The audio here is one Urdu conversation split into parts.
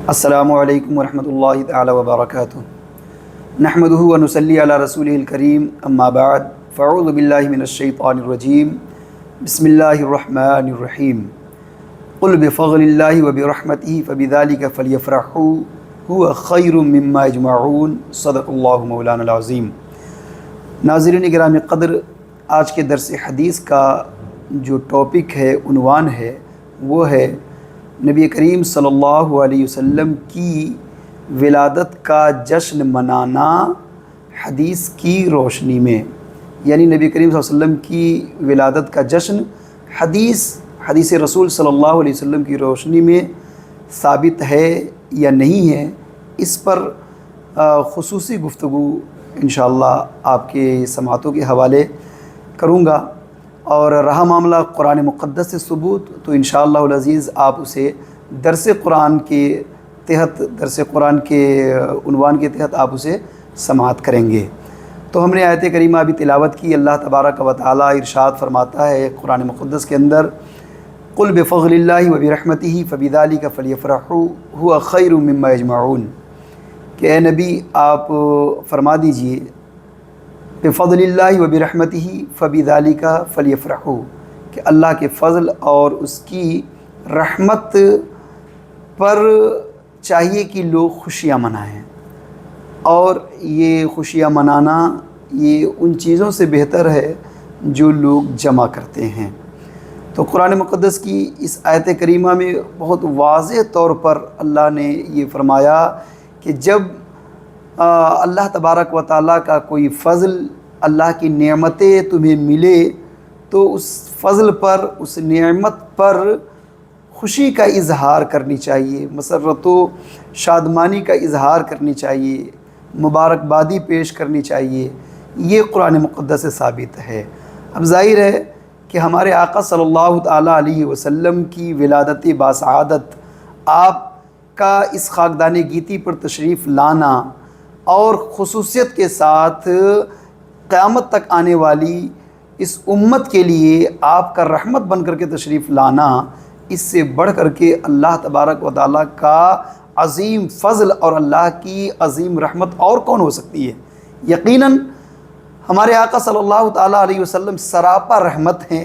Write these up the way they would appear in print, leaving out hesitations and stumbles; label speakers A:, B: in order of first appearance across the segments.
A: السلام علیکم ورحمۃ اللہ تعالی وبرکاتہ۔ نحمدہ و نصلی علی رسولہ الکریم، اما بعد، فاعوذ باللہ من الشیطان الرجیم، بسم اللہ الرحمن الرحیم۔ قل بفضل اللہ وبرحمتہ فبذلک فلیفرحوا هو خیر مما یجمعون، صدق اللہ مولانا العظیم۔ ناظرین گرامی قدر، آج کے درس حدیث کا جو ٹاپک ہے، عنوان ہے، وہ ہے نبی کریم صلی اللہ علیہ وسلم کی ولادت کا جشن منانا حدیث کی روشنی میں، یعنی نبی کریم صلی اللہ علیہ وسلم کی ولادت کا جشن حدیث رسول صلی اللہ علیہ وسلم کی روشنی میں ثابت ہے یا نہیں ہے، اس پر خصوصی گفتگو انشاءاللہ آپ کے سماعتوں کے حوالے کروں گا، اور رہا معاملہ قرآن مقدس سے ثبوت تو انشاءاللہ العزیز آپ اسے درس قرآن کے عنوان کے تحت آپ اسے سماعت کریں گے۔ تو ہم نے آیت کریمہ ابھی تلاوت کی۔ اللہ تبارک و تعالی ارشاد فرماتا ہے قرآن مقدس کے اندر، قل بفضل اللہ وبرحمتہ فبذلک فلیفرحوا هو خیر مما یجمعون، کہ اے نبی آپ فرما دیجئے بفضل اللہ وبرحمتہ فبذلک فلیفرحوا، کہ اللہ کے فضل اور اس کی رحمت پر چاہیے کہ لوگ خوشیاں منائیں، اور یہ خوشیاں منانا یہ ان چیزوں سے بہتر ہے جو لوگ جمع کرتے ہیں۔ تو قرآن مقدس کی اس آیت کریمہ میں بہت واضح طور پر اللہ نے یہ فرمایا کہ جب اللہ تبارک و تعالیٰ کا کوئی فضل، اللہ کی نعمتیں تمہیں ملے تو اس فضل پر، اس نعمت پر خوشی کا اظہار کرنی چاہیے، مسرت و شادمانی کا اظہار کرنی چاہیے، مبارکبادی پیش کرنی چاہیے۔ یہ قرآن مقدس سے ثابت ہے۔ اب ظاہر ہے کہ ہمارے آقا صلی اللہ تعالیٰ علیہ وسلم کی ولادت باسعادت، آپ کا اس خاکدان گیتی پر تشریف لانا، اور خصوصیت کے ساتھ قیامت تک آنے والی اس امت کے لیے آپ کا رحمت بن کر کے تشریف لانا، اس سے بڑھ کر کے اللہ تبارک و تعالیٰ کا عظیم فضل اور اللہ کی عظیم رحمت اور کون ہو سکتی ہے؟ یقیناً ہمارے آقا صلی اللہ تعالیٰ علیہ وسلم سراپا رحمت ہیں،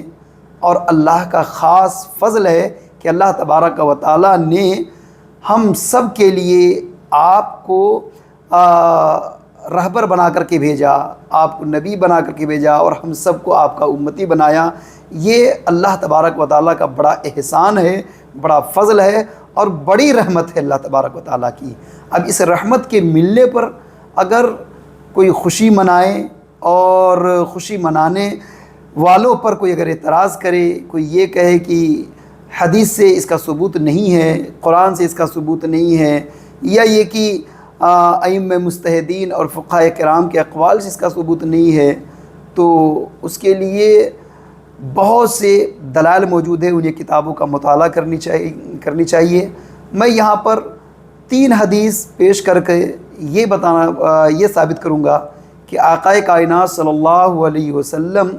A: اور اللہ کا خاص فضل ہے کہ اللہ تبارک و تعالیٰ نے ہم سب کے لیے آپ کو رہبر بنا کر کے بھیجا، آپ کو نبی بنا کر کے بھیجا، اور ہم سب کو آپ کا امتی بنایا۔ یہ اللہ تبارک و تعالیٰ کا بڑا احسان ہے، بڑا فضل ہے، اور بڑی رحمت ہے اللہ تبارک و تعالیٰ کی۔ اب اس رحمت کے ملنے پر اگر کوئی خوشی منائے، اور خوشی منانے والوں پر کوئی اگر اعتراض کرے، کوئی یہ کہے کہ حدیث سے اس کا ثبوت نہیں ہے، قرآن سے اس کا ثبوت نہیں ہے، یا یہ کہ ائمہ مجتہدین اور فقہاء کرام کے اقوال سے اس کا ثبوت نہیں ہے، تو اس کے لیے بہت سے دلائل موجود ہیں، انہیں کتابوں کا مطالعہ کرنی چاہیے۔ میں یہاں پر 3 حدیث پیش کر کے یہ ثابت کروں گا کہ آقا کائنات صلی اللہ علیہ وسلم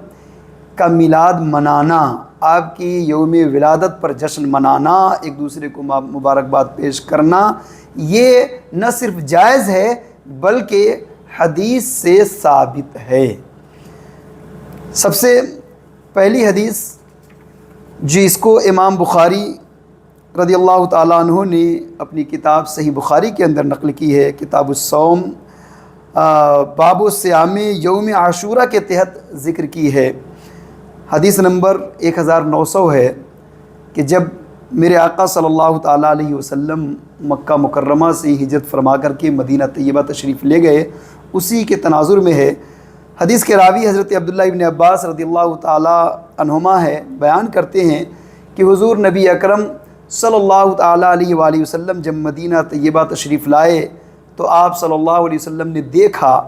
A: کا میلاد منانا، آپ کی یوم ولادت پر جشن منانا، ایک دوسرے کو مبارکباد پیش کرنا، یہ نہ صرف جائز ہے بلکہ حدیث سے ثابت ہے۔ سب سے پہلی حدیث جس کو امام بخاری رضی اللہ تعالیٰ عنہ نے اپنی کتاب صحیح بخاری کے اندر نقل کی ہے، کتاب الصوم، باب الصیام یوم عاشورہ کے تحت ذکر کی ہے۔ حدیث نمبر 1900 ہے کہ جب میرے آقا صلی اللہ تعالیٰ علیہ وسلم مکہ مکرمہ سے ہجرت فرما کر کے مدینہ طیبہ تشریف لے گئے، اسی کے تناظر میں ہے۔ حدیث کے راوی حضرت عبداللہ ابن عباس رضی اللہ تعالیٰ عنہما ہے، بیان کرتے ہیں کہ حضور نبی اکرم صلی اللہ تعالیٰ علیہ وآلہ وسلم جب مدینہ طیبہ تشریف لائے تو آپ صلی اللہ علیہ وسلم نے دیکھا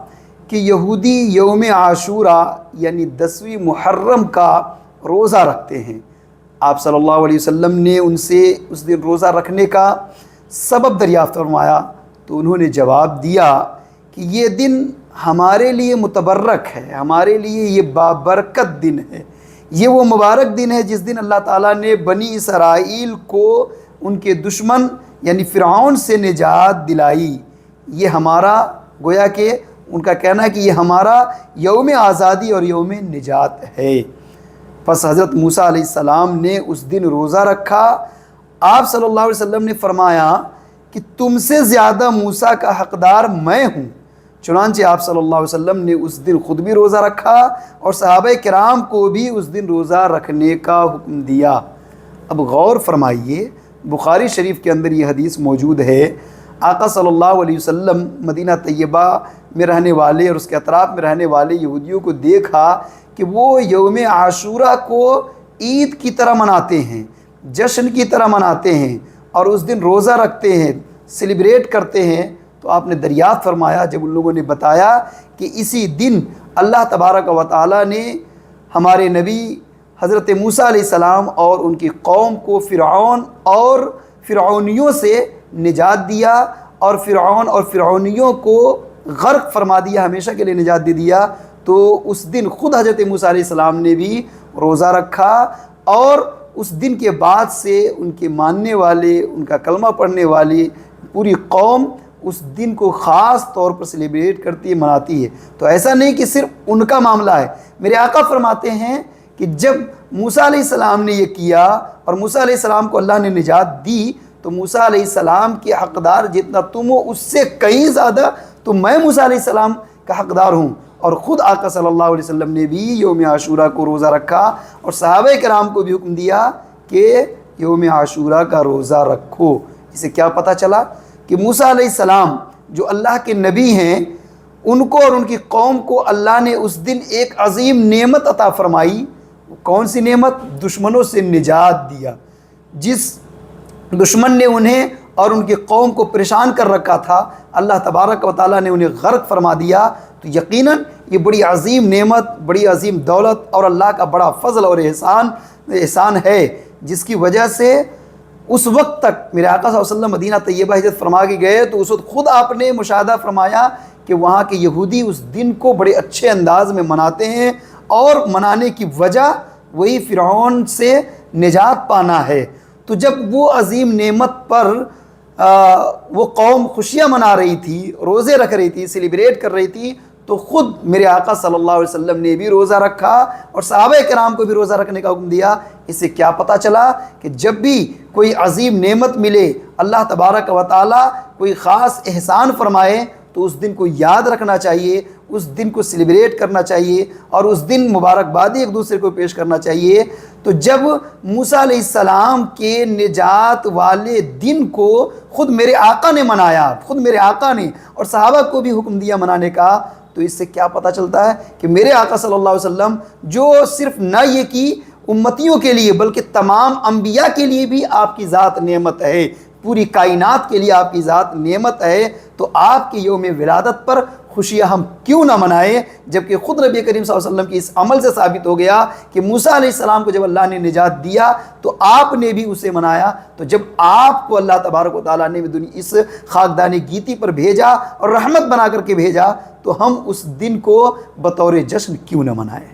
A: کہ یہودی یوم عاشورہ یعنی 10ویں محرم کا روزہ رکھتے ہیں۔ آپ صلی اللہ علیہ وسلم نے ان سے اس دن روزہ رکھنے کا سبب دریافت فرمایا، تو انہوں نے جواب دیا کہ یہ دن ہمارے لیے متبرک ہے، ہمارے لیے یہ بابرکت دن ہے، یہ وہ مبارک دن ہے جس دن اللہ تعالیٰ نے بنی اسرائیل کو ان کے دشمن یعنی فرعون سے نجات دلائی۔ یہ ہمارا گویا کہ ان کا کہنا ہے کہ یہ ہمارا یوم آزادی اور یوم نجات ہے۔ پس حضرت موسیٰ علیہ السلام نے اس دن روزہ رکھا۔ آپ صلی اللہ علیہ وسلم نے فرمایا کہ تم سے زیادہ موسیٰ کا حقدار میں ہوں۔ چنانچہ آپ صلی اللہ علیہ وسلم نے اس دن خود بھی روزہ رکھا اور صحابہ کرام کو بھی اس دن روزہ رکھنے کا حکم دیا۔ اب غور فرمائیے، بخاری شریف کے اندر یہ حدیث موجود ہے۔ آقا صلی اللہ علیہ وسلم مدینہ طیبہ میں رہنے والے اور اس کے اطراف میں رہنے والے یہودیوں کو دیکھا کہ وہ یوم عاشورہ کو عید کی طرح مناتے ہیں، جشن کی طرح مناتے ہیں اور اس دن روزہ رکھتے ہیں، سیلیبریٹ کرتے ہیں۔ تو آپ نے دریافت فرمایا جب ان لوگوں نے بتایا کہ اسی دن اللہ تبارک و تعالیٰ نے ہمارے نبی حضرت موسیٰ علیہ السلام اور ان کی قوم کو فرعون اور فرعونیوں سے نجات دیا اور فرعون اور فرعونیوں کو غرق فرما دیا، ہمیشہ کے لیے نجات دے دیا۔ تو اس دن خود حضرت موسیٰ علیہ السلام نے بھی روزہ رکھا اور اس دن کے بعد سے ان کے ماننے والے، ان کا کلمہ پڑھنے والی پوری قوم اس دن کو خاص طور پر سیلیبریٹ کرتی ہے، مناتی ہے۔ تو ایسا نہیں کہ صرف ان کا معاملہ ہے۔ میرے آقا فرماتے ہیں کہ جب موسیٰ علیہ السلام نے یہ کیا اور موسیٰ علیہ السلام کو اللہ نے نجات دی تو موسیٰ علیہ السلام کے حقدار جتنا تم ہو اس سے کہیں زیادہ تو میں موسیٰ علیہ السلام کا حقدار ہوں۔ اور خود آقا صلی اللہ علیہ وسلم نے بھی یوم عاشورہ کو روزہ رکھا اور صحابہ کرام کو بھی حکم دیا کہ یوم عاشورہ کا روزہ رکھو۔ اسے کیا پتہ چلا کہ موسیٰ علیہ السلام جو اللہ کے نبی ہیں، ان کو اور ان کی قوم کو اللہ نے اس دن ایک عظیم نعمت عطا فرمائی۔ کون سی نعمت؟ دشمنوں سے نجات دیا۔ جس دشمن نے انہیں اور ان کی قوم کو پریشان کر رکھا تھا، اللہ تبارک و تعالیٰ نے انہیں غرق فرما دیا۔ تو یقیناً یہ بڑی عظیم نعمت، بڑی عظیم دولت اور اللہ کا بڑا فضل اور احسان ہے، جس کی وجہ سے اس وقت تک میرے آقا صلی اللہ علیہ وسلم مدینہ طیبہ ہجرت فرما کے گئے تو اس وقت خود آپ نے مشاہدہ فرمایا کہ وہاں کے یہودی اس دن کو بڑے اچھے انداز میں مناتے ہیں اور منانے کی وجہ وہی فرعون سے نجات پانا ہے۔ تو جب وہ عظیم نعمت پر وہ قوم خوشیاں منا رہی تھی، روزے رکھ رہی تھی، سیلیبریٹ کر رہی تھی، تو خود میرے آقا صلی اللہ علیہ وسلم نے بھی روزہ رکھا اور صحابہ کرام کو بھی روزہ رکھنے کا حکم دیا۔ اس سے کیا پتہ چلا کہ جب بھی کوئی عظیم نعمت ملے، اللہ تبارک و تعالیٰ کوئی خاص احسان فرمائے تو اس دن کو یاد رکھنا چاہیے، اس دن کو سیلیبریٹ کرنا چاہیے اور اس دن مبارکبادی ایک دوسرے کو پیش کرنا چاہیے۔ تو جب موسیٰ علیہ السلام کے نجات والے دن کو خود میرے آقا نے منایا، خود میرے آقا نے اور صحابہ کو بھی حکم دیا منانے کا، تو اس سے کیا پتہ چلتا ہے کہ میرے آقا صلی اللہ علیہ وسلم جو صرف نہ یہ کہ امتیوں کے لیے بلکہ تمام انبیاء کے لیے بھی آپ کی ذات نعمت ہے، پوری کائنات کے لیے آپ کی ذات نعمت ہے، تو آپ کے یوم ولادت پر خوشیاں ہم کیوں نہ منائیں، جبکہ خود نبی کریم صلی اللہ علیہ وسلم کی اس عمل سے ثابت ہو گیا کہ موسیٰ علیہ السلام کو جب اللہ نے نجات دیا تو آپ نے بھی اسے منایا۔ تو جب آپ کو اللہ تبارک و تعالیٰ نے اس خاکدانی گیتی پر بھیجا اور رحمت بنا کر کے بھیجا تو ہم اس دن کو بطور جشن کیوں نہ منائیں۔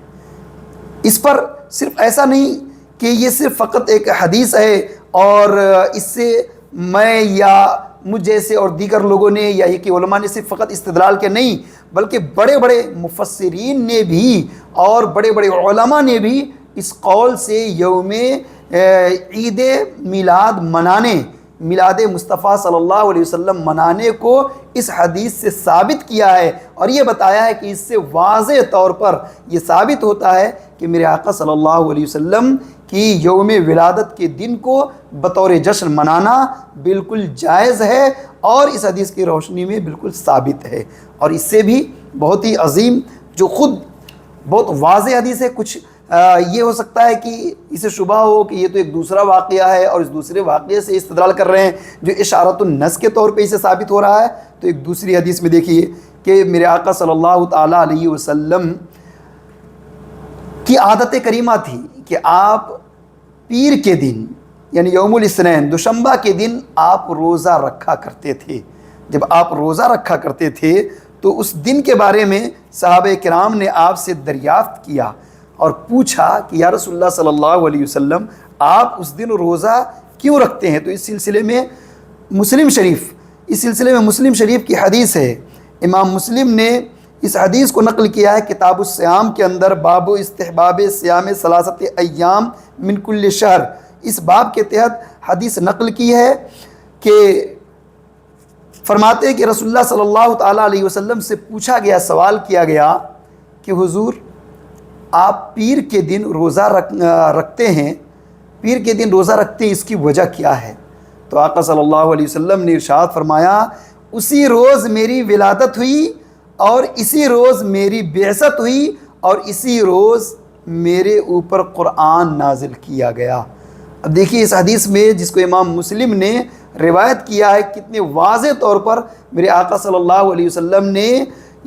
A: اس پر صرف ایسا نہیں کہ یہ صرف فقط ایک حدیث ہے اور اس سے میں یا مجھ جیسے اور دیگر لوگوں نے یا یہ کہ علماء نے صرف فقط استدلال کے نہیں، بلکہ بڑے بڑے مفسرین نے بھی اور بڑے بڑے علماء نے بھی اس قول سے یوم عید میلاد منانے، میلاد مصطفیٰ صلی اللہ علیہ وسلم منانے کو اس حدیث سے ثابت کیا ہے اور یہ بتایا ہے کہ اس سے واضح طور پر یہ ثابت ہوتا ہے کہ میرے آقا صلی اللہ علیہ وسلم کی یوم ولادت کے دن کو بطور جشن منانا بالکل جائز ہے اور اس حدیث کی روشنی میں بالکل ثابت ہے۔ اور اس سے بھی بہت ہی عظیم جو خود بہت واضح حدیث ہے، کچھ یہ ہو سکتا ہے کہ اسے شبہ ہو کہ یہ تو ایک دوسرا واقعہ ہے اور اس دوسرے واقعے سے استدلال کر رہے ہیں جو اشارۃ النص کے طور پہ اسے ثابت ہو رہا ہے۔ تو ایک دوسری حدیث میں دیکھیے کہ میرے آقا صلی اللہ تعالیٰ علیہ وسلم کی عادت کریمہ تھی کہ آپ پیر کے دن یعنی یوم الاثنین دوشنبہ کے دن آپ روزہ رکھا کرتے تھے۔ جب آپ روزہ رکھا کرتے تھے تو اس دن کے بارے میں صحابہ کرام نے آپ سے دریافت کیا اور پوچھا کہ یا رسول اللہ صلی اللہ علیہ وسلم آپ اس دن روزہ کیوں رکھتے ہیں؟ تو اس سلسلے میں مسلم شریف کی حدیث ہے، امام مسلم نے اس حدیث کو نقل کیا ہے کتاب الصیام کے اندر، باب استحباب صیام ثلاثت ایام من کل شہر، اس باب کے تحت حدیث نقل کی ہے کہ فرماتے ہیں کہ رسول اللہ صلی اللہ تعالیٰ علیہ وسلم سے پوچھا گیا، سوال کیا گیا کہ حضور آپ پیر کے دن روزہ رکھتے ہیں، پیر کے دن روزہ رکھتے ہیں، اس کی وجہ کیا ہے؟ تو آقا صلی اللہ علیہ وسلم نے ارشاد فرمایا، اسی روز میری ولادت ہوئی اور اسی روز میری بعثت ہوئی اور اسی روز میرے اوپر قرآن نازل کیا گیا۔ اب دیکھیے اس حدیث میں جس کو امام مسلم نے روایت کیا ہے، کتنے واضح طور پر میرے آقا صلی اللہ علیہ وسلم نے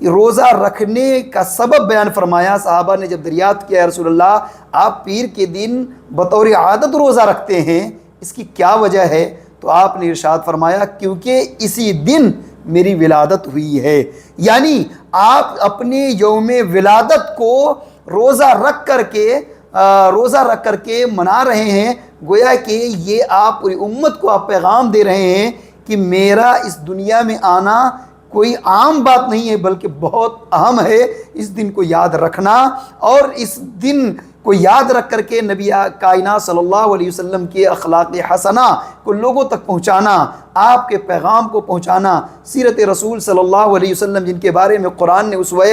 A: روزہ رکھنے کا سبب بیان فرمایا۔ صحابہ نے جب دریافت کیا، رسول اللہ آپ پیر کے دن بطور عادت روزہ رکھتے ہیں، اس کی کیا وجہ ہے؟ تو آپ نے ارشاد فرمایا، کیونکہ اسی دن میری ولادت ہوئی ہے، یعنی آپ اپنے یوم ولادت کو روزہ رکھ کر کے منا رہے ہیں، گویا کہ یہ آپ پوری امت کو آپ پیغام دے رہے ہیں کہ میرا اس دنیا میں آنا کوئی عام بات نہیں ہے بلکہ بہت اہم ہے۔ اس دن کو یاد رکھنا اور اس دن کو یاد رکھ کر کے نبی کائنات صلی اللہ علیہ وسلم کے اخلاق حسنہ کو لوگوں تک پہنچانا، آپ کے پیغام کو پہنچانا، سیرت رسول صلی اللہ علیہ وسلم جن کے بارے میں قرآن نے اسوہ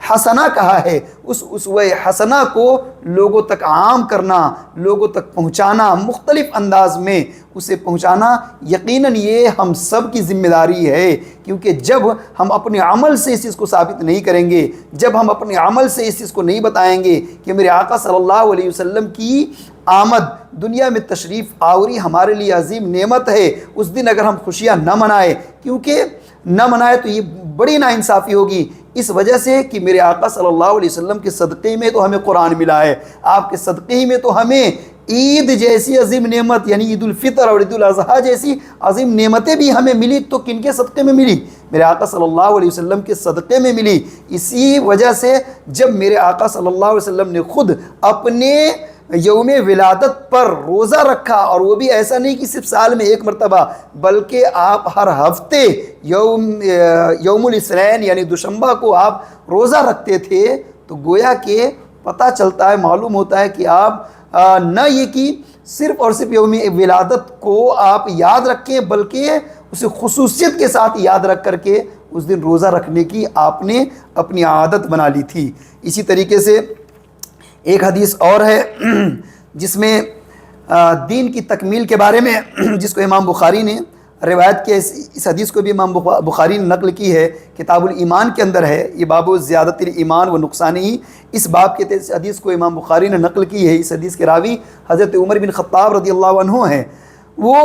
A: حسنہ کہا ہے، اس اسوہ حسنہ کو لوگوں تک عام کرنا، لوگوں تک پہنچانا، مختلف انداز میں اسے پہنچانا، یقیناً یہ ہم سب کی ذمہ داری ہے، کیونکہ جب ہم اپنے عمل سے اس چیز کو ثابت نہیں کریں گے، جب ہم اپنے عمل سے اس چیز کو نہیں بتائیں گے کہ میرے آقا صلی اللہ علیہ وسلم کی آمد، دنیا میں تشریف آوری ہمارے لیے عظیم نعمت ہے، اس دن اگر ہم خوشیاں نہ منائیں، کیونکہ نہ منائے تو یہ بڑی ناانصافی ہوگی، اس وجہ سے کہ میرے آقا صلی اللہ علیہ وسلم کے صدقے میں تو ہمیں قرآن ملا ہے، آپ کے صدقے ہی میں تو ہمیں عید جیسی عظیم نعمت یعنی عید الفطر اور عید الاضحیٰ جیسی عظیم نعمتیں بھی ہمیں ملی، تو کن کے صدقے میں ملی؟ میرے آقا صلی اللہ علیہ وسلم کے صدقے میں ملی۔ اسی وجہ سے جب میرے آقا صلی اللہ علیہ وسلم نے خود اپنے یوم ولادت پر روزہ رکھا، اور وہ بھی ایسا نہیں کہ صرف سال میں ایک مرتبہ، بلکہ آپ ہر ہفتے یوم الاثنین یعنی دوشنبہ کو آپ روزہ رکھتے تھے، تو گویا کہ پتہ چلتا ہے، معلوم ہوتا ہے کہ آپ نہ یہ کہ صرف اور صرف یوم ولادت کو آپ یاد رکھیں، بلکہ اسے خصوصیت کے ساتھ یاد رکھ کر کے اس دن روزہ رکھنے کی آپ نے اپنی عادت بنا لی تھی۔ اسی طریقے سے ایک حدیث اور ہے جس میں دین کی تکمیل کے بارے میں، جس کو امام بخاری نے روایت کیا، اس حدیث کو بھی امام بخاری نے نقل کی ہے، کتاب الایمان کے اندر ہے، یہ باب زیادت الایمان و نقصان ہی، اس باب کے تحت حدیث کو امام بخاری نے نقل کی ہے۔ اس حدیث کے راوی حضرت عمر بن خطاب رضی اللہ عنہ ہیں، وہ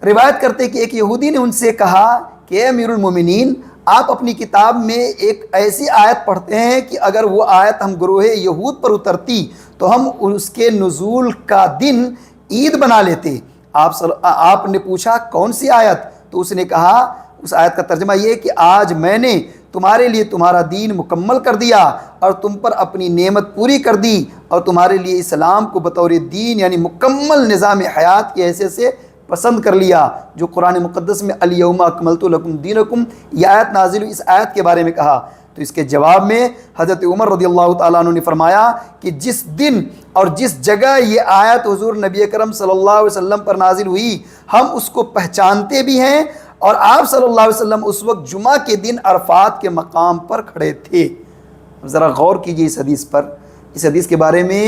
A: روایت کرتے کہ ایک یہودی نے ان سے کہا کہ اے امیر المومنین، آپ اپنی کتاب میں ایک ایسی آیت پڑھتے ہیں کہ اگر وہ آیت ہم گروہ یہود پر اترتی تو ہم اس کے نزول کا دن عید بنا لیتے۔ آپ نے پوچھا کون سی آیت؟ تو اس نے کہا، اس آیت کا ترجمہ یہ کہ آج میں نے تمہارے لیے تمہارا دین مکمل کر دیا اور تم پر اپنی نعمت پوری کر دی اور تمہارے لیے اسلام کو بطور دین یعنی مکمل نظام حیات کی حیثیت سے پسند کر لیا، جو قرآن مقدس میں الیوم اکملت لکم دینکم یہ آیت نازل ہوئی۔ اس آیت کے بارے میں کہا تو اس کے جواب میں حضرت عمر رضی اللہ تعالیٰ عنہ نے فرمایا کہ جس دن اور جس جگہ یہ آیت حضور نبی اکرم صلی اللہ علیہ وسلم پر نازل ہوئی ہم اس کو پہچانتے بھی ہیں، اور آپ صلی اللہ علیہ وسلم اس وقت جمعہ کے دن عرفات کے مقام پر کھڑے تھے۔ ذرا غور کیجئے اس حدیث پر، اس حدیث کے بارے میں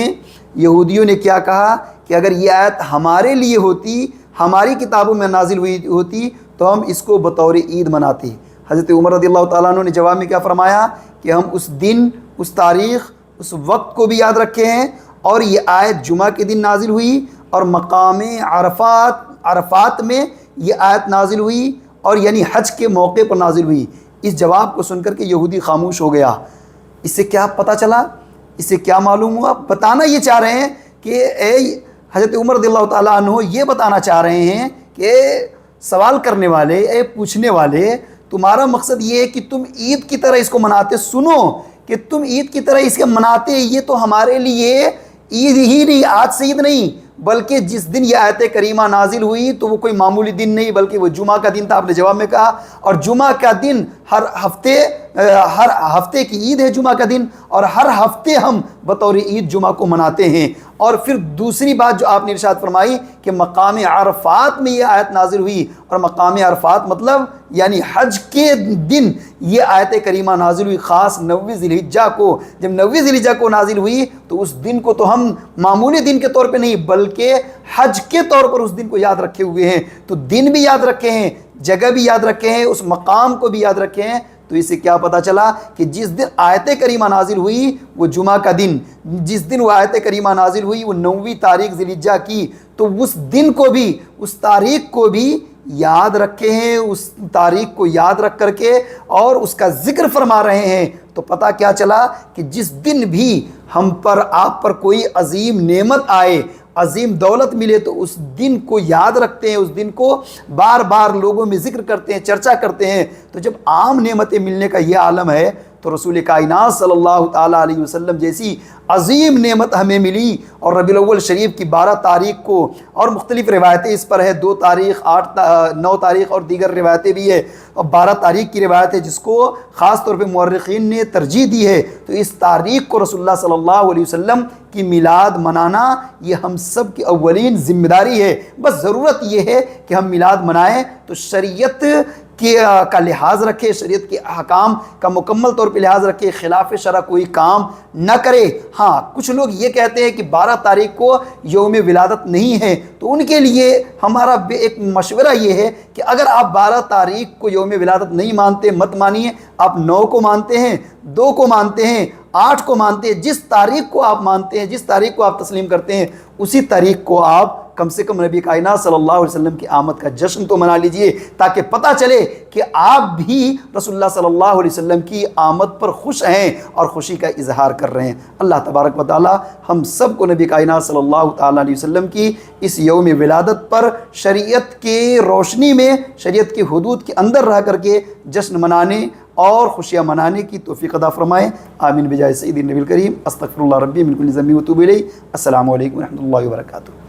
A: یہودیوں نے کیا کہا کہ اگر یہ آیت ہمارے لیے ہوتی، ہماری کتابوں میں نازل ہوئی ہوتی تو ہم اس کو بطور عید مناتے۔ حضرت عمر رضی اللہ تعالیٰ عنہ نے جواب میں کیا فرمایا کہ ہم اس دن، اس تاریخ، اس وقت کو بھی یاد رکھے ہیں، اور یہ آیت جمعہ کے دن نازل ہوئی اور مقام عرفات میں یہ آیت نازل ہوئی، اور یعنی حج کے موقع پر نازل ہوئی۔ اس جواب کو سن کر کے یہودی خاموش ہو گیا۔ اس سے کیا پتہ چلا، اس سے کیا معلوم ہوا؟ بتانا یہ چاہ رہے ہیں کہ اے حضرت عمر رضی اللہ تعالیٰ عنہ یہ بتانا چاہ رہے ہیں کہ سوال کرنے والے، اے پوچھنے والے، تمہارا مقصد یہ ہے کہ تم عید کی طرح اس کو مناتے، سنو کہ تم عید کی طرح اس کے مناتے، یہ تو ہمارے لیے عید ہی نہیں، آج سے عید نہیں بلکہ جس دن یہ آیت کریمہ نازل ہوئی تو وہ کوئی معمولی دن نہیں بلکہ وہ جمعہ کا دن تھا، آپ نے جواب میں کہا، اور جمعہ کا دن ہر ہفتے کی عید ہے جمعہ کا دن، اور ہر ہفتے ہم بطور عید جمعہ کو مناتے ہیں۔ اور پھر دوسری بات جو آپ نے ارشاد فرمائی کہ مقام عرفات میں یہ آیت نازل ہوئی، اور مقام عرفات مطلب یعنی حج کے دن یہ آیت کریمہ نازل ہوئی، خاص 9 ذی الحجہ کو۔ جب 9 ذی الحجہ کو نازل ہوئی تو اس دن کو تو ہم معمولی دن کے طور پہ نہیں بلکہ حج کے طور پر اس دن کو یاد رکھے ہوئے ہیں۔ تو دن بھی یاد رکھے ہیں، جگہ بھی یاد رکھے ہیں، اس مقام کو بھی یاد رکھے ہیں۔ تو اس سے کیا پتہ چلا کہ جس دن آیت کریمہ نازل ہوئی وہ جمعہ کا دن، جس دن وہ آیت کریمہ نازل ہوئی وہ 9ویں تاریخ ذی الحجہ کی، تو اس دن کو بھی، اس تاریخ کو بھی یاد رکھے ہیں، اس تاریخ کو یاد رکھ کر کے اور اس کا ذکر فرما رہے ہیں۔ تو پتہ کیا چلا کہ جس دن بھی ہم پر، آپ پر کوئی عظیم نعمت آئے، عظیم دولت ملے تو اس دن کو یاد رکھتے ہیں، اس دن کو بار بار لوگوں میں ذکر کرتے ہیں، چرچا کرتے ہیں۔ تو جب عام نعمتیں ملنے کا یہ عالم ہے تو رسول کائنات صلی اللہ تعالیٰ علیہ وسلم جیسی عظیم نعمت ہمیں ملی، اور ربیع الاول شریف کی 12 تاریخ کو، اور مختلف روایتیں اس پر ہے، 2 تاریخ، 9 تاریخ اور دیگر روایتیں بھی ہے، اور 12 تاریخ کی روایت ہے جس کو خاص طور پہ مورخین نے ترجیح دی ہے۔ تو اس تاریخ کو رسول اللہ صلی اللہ علیہ وسلم کی میلاد منانا یہ ہم سب کی اولین ذمہ داری ہے۔ بس ضرورت یہ ہے کہ ہم میلاد منائیں تو شریعت کا لحاظ رکھے، شریعت کے احکام کا مکمل طور پہ لحاظ رکھے، خلاف شرع کوئی کام نہ کرے۔ ہاں کچھ لوگ یہ کہتے ہیں کہ 12 تاریخ کو یوم ولادت نہیں ہے، تو ان کے لیے ہمارا ایک مشورہ یہ ہے کہ اگر آپ 12 تاریخ کو یوم ولادت نہیں مانتے مت مانیے، آپ 9 کو مانتے ہیں، 2 کو مانتے ہیں، 8 کو مانتے ہیں، جس تاریخ کو آپ مانتے ہیں، جس تاریخ کو آپ تسلیم کرتے ہیں، اسی تاریخ کو آپ کم سے کم نبی کائنات صلی اللہ علیہ وسلم کی آمد کا جشن تو منا لیجئے، تاکہ پتہ چلے کہ آپ بھی رسول اللہ صلی اللہ علیہ وسلم کی آمد پر خوش ہیں اور خوشی کا اظہار کر رہے ہیں۔ اللہ تبارک و تعالی ہم سب کو نبی کائنات صلی اللہ تعالیٰ علیہ وسلم کی اس یوم ولادت پر شریعت کی روشنی میں، شریعت کی حدود کے اندر رہ کر کے جشن منانے اور خوشیاں منانے کی توفیق عطا فرمائے۔ آمین بجائے سید النبی الکریم۔ استغفر اللہ ربی من کل ذنب و اتوب الیہ۔ السلام علیکم و رحمۃ اللہ وبرکاتہ۔